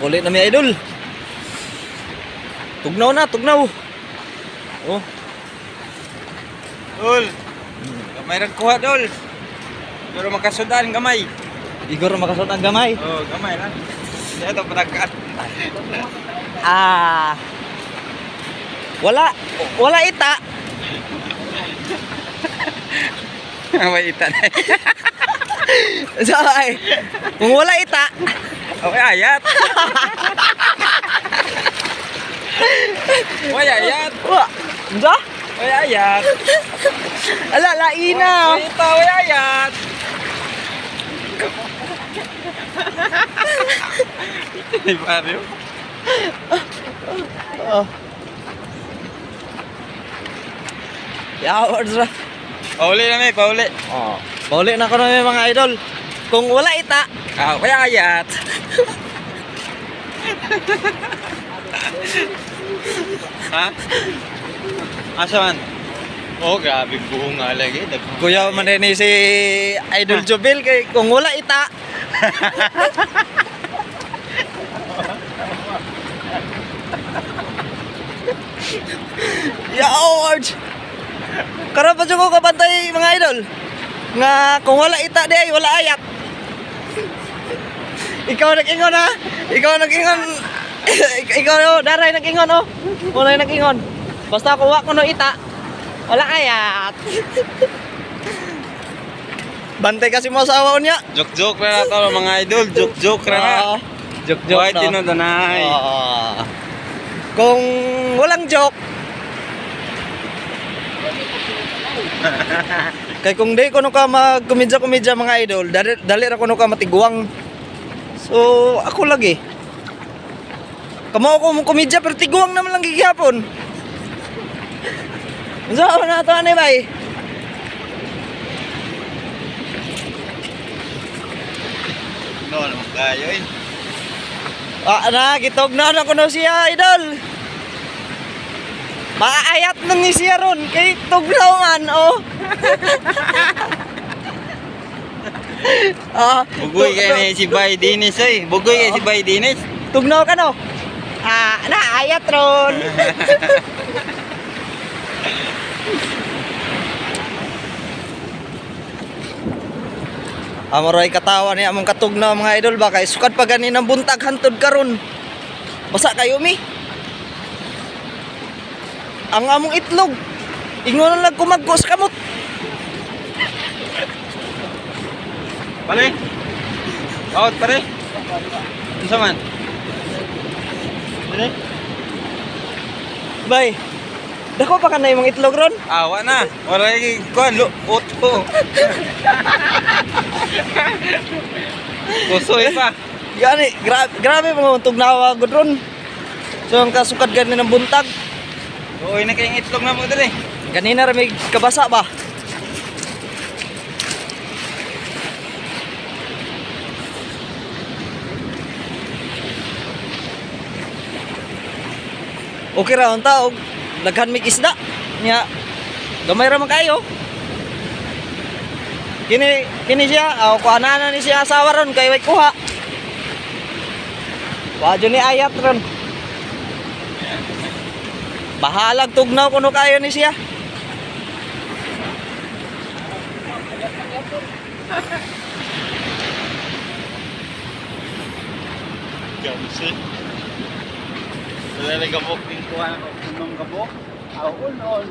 Ulit na mi idol. Tugnaw na, tugnaw. Oh. Dol. Gamay ra kuha dol. Pero makasudan gamay. Igor makasot ang gamay. Oh, gamay lang. Diya to patagaan. Ah. Wala ita. Gamay ita na. Say. Kung wala ita, Okay, ayat. Way ayat. wa. Da? Way ayat. Ala laina. Way ita, way ayat. Ay, Mario. Oh. Yawards ra. Pauli na may, pauli. Oh. Pauli na ko na may mga idol. Kung wala ita, Way ayat. Ha? Asa man? Oh, grabe bunga lagi. kuya man din si Idol Jubil kay kung wala ita. Yawards. Karon pa ko kabantay mga idol. Nga kung wala ita di ay wala ayat. Ikaw nag-ingon ha? Ikaw nag-ingon. Ikaw daray nag-ingon oh. Wala nag-ingon. Basta kuha ko no ita. Wala ayat. Bantay kasi mo sa awa niya. Joke-joke na to mga idol. Joke-joke na na. Joke-joke Why na. tinodanay? Kung walang joke. Kay kung di ko no ka magkomedya-komedya mga idol, dali ra ko no ka matiguang. So, ako lagi. Kamo ko mo komedya pero tiguang naman lang gigapon. So, na to ani bay. No, naman kayo eh. Gitog na ko no siya idol. Maayat nang ni siya ron kay tugnaw man oh. Bugoy kayo na si Bay Dinis eh. Bugoy kayo si Bay Dinis. Tugnaw ka no? Naayat ron. Amoray katawa ni among katugnaw mga idol ba kay sukad pa ganin ang buntag hantod karon. Basa kayo mi. Ang among itlog. Ingon lang kumagko sa kamot. Pare. Out pare. Unsa man? Pare. Bay. Dako pa kanay imong itlog ron? Awa na. Wala lagi kuan uto. Kusoy pa. Gani, grabe mga tugnawa gud ron. So ang kasukad ganin ang buntag. Uy na kayong itlog na mo dire. Kanina ra may kabasa ba? Okay ra ang tao. Daghan mig isda. Nya gamay ra man kayo. Kini siya, kuanana ni siya asawa ron kay way kuha. Wadyo ni ayat ron. Bahalag tugnaw kuno kayo ni siya. Gamsi. Wala lang gabok din kuha ng gabok. Aw, on.